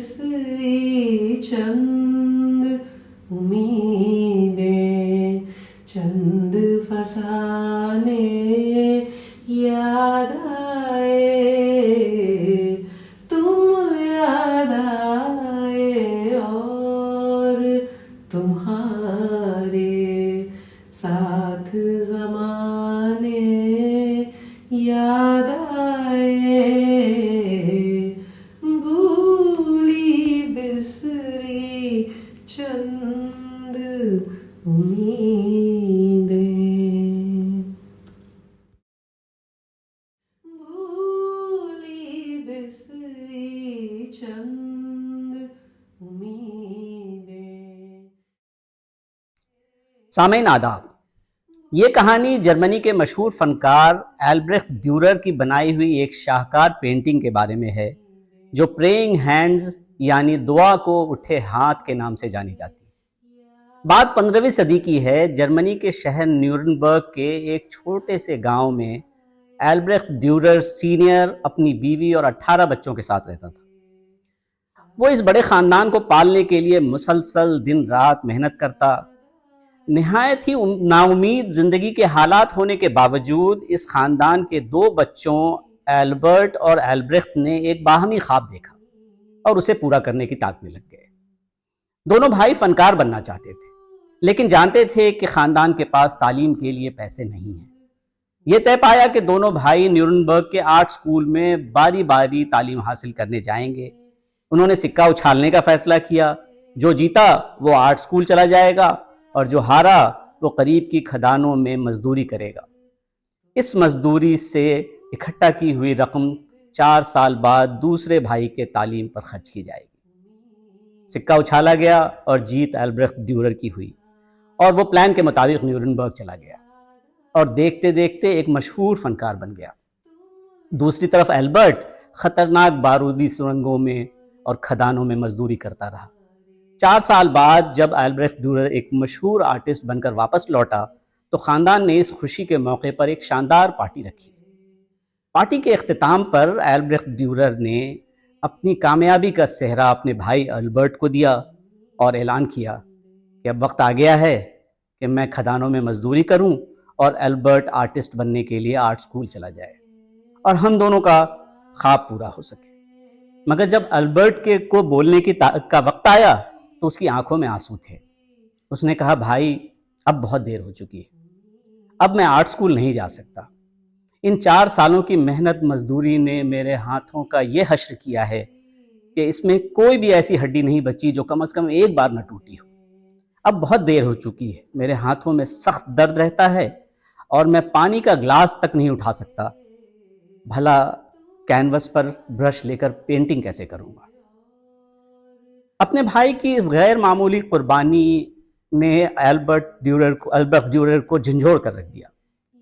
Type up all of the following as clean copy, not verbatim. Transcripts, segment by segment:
बिसरी चंद उम्मीदें, चंद फसाने याद आए, तुम याद आए और तुम्हारे साथ ज़माने याद आए, भूली बिसरी चंद उम्मीदें, भूली बिसरी चंद उम्मीदें। सामईन आदाब। ये कहानी जर्मनी के मशहूर फनकार एल्ब्रेख्ट ड्यूरर की बनाई हुई एक शाहकार पेंटिंग के बारे में है जो प्रेइंग हैंड्स यानी दुआ को उठे हाथ के नाम से जानी जाती है। बात 15वीं सदी की है। जर्मनी के शहर न्यूरनबर्ग के एक छोटे से गांव में एल्ब्रेख्ट ड्यूरर सीनियर अपनी बीवी और 18 बच्चों के साथ रहता था। वो इस बड़े खानदान को पालने के लिए मुसलसल दिन रात मेहनत करता। निहायत ही नाउमीद जिंदगी के हालात होने के बावजूद इस खानदान के 2 बच्चों एल्बर्ट और एल्ब्रेख्ट ने एक बाहमी ख्वाब देखा और उसे पूरा करने की ताक में लग गए। दोनों भाई फनकार बनना चाहते थे, लेकिन जानते थे कि खानदान के पास तालीम के लिए पैसे नहीं हैं। ये तय पाया कि दोनों भाई न्यूरनबर्ग के आर्ट स्कूल में बारी बारी तालीम हासिल करने जाएंगे। उन्होंने सिक्का उछालने का फैसला किया। जो जीता वो आर्ट स्कूल चला जाएगा और जो हारा वो करीब की खदानों में मजदूरी करेगा। इस मजदूरी से इकट्ठा की हुई रकम 4 साल बाद दूसरे भाई के तालीम पर खर्च की जाएगी। सिक्का उछाला गया और जीत एल्ब्रेख्ट ड्यूरर की हुई और वो प्लान के मुताबिक न्यूरनबर्ग चला गया और देखते देखते एक मशहूर फनकार बन गया। दूसरी तरफ एल्बर्ट खतरनाक बारूदी सुरंगों में और खदानों में मजदूरी करता रहा। 4 साल बाद जब एल्ब्रेख्ट ड्यूरर एक मशहूर आर्टिस्ट बनकर वापस लौटा तो खानदान ने इस खुशी के मौके पर एक शानदार पार्टी रखी। पार्टी के इख्तिताम पर एल्ब्रेख्ट ड्यूरर ने अपनी कामयाबी का सेहरा अपने भाई एल्बर्ट को दिया और ऐलान किया कि अब वक्त आ गया है कि मैं खदानों में मजदूरी करूं और एल्बर्ट आर्टिस्ट बनने के लिए आर्ट स्कूल चला जाए और हम दोनों का ख्वाब पूरा हो सके। मगर जब एल्बर्ट को बोलने का वक्त आया तो उसकी आंखों में आंसू थे। उसने कहा, भाई अब बहुत देर हो चुकी है, अब मैं आर्ट स्कूल नहीं जा सकता। इन 4 सालों की मेहनत मजदूरी ने मेरे हाथों का ये हश्र किया है कि इसमें कोई भी ऐसी हड्डी नहीं बची जो कम से कम एक बार न टूटी हो। अब बहुत देर हो चुकी है, मेरे हाथों में सख्त दर्द रहता है और मैं पानी का ग्लास तक नहीं उठा सकता। भला कैनवस पर ब्रश लेकर पेंटिंग कैसे करूंगा। अपने भाई की इस गैर मामूली कुर्बानी ने एल्ब्रेख्ट ड्यूरर को झंझोड़ कर रख दिया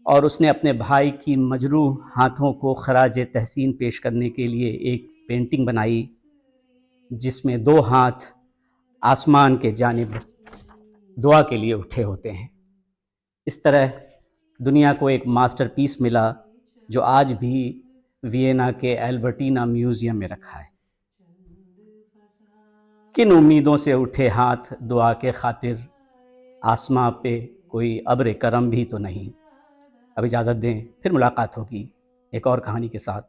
और उसने अपने भाई की मजरूह हाथों को खराज तहसीन पेश करने के लिए एक पेंटिंग बनाई जिसमें 2 हाथ आसमान के जानिब दुआ के लिए उठे होते हैं। इस तरह दुनिया को एक मास्टरपीस मिला जो आज भी वियना के एल्बर्टीना म्यूजियम में रखा है। किन उम्मीदों से उठे हाथ दुआ के खातिर, आसमां पे कोई अब्र करम भी तो नहीं। अब इजाज़त दें, फिर मुलाकात होगी एक और कहानी के साथ।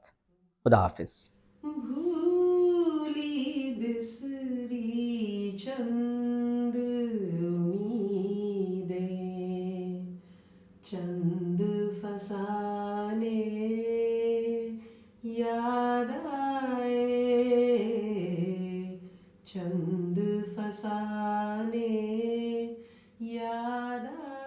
खुदा हाफिज़। भूली बिसरी चंद उम्मीदें, चंद फसाने याद आए, चंद फसाने याद आए।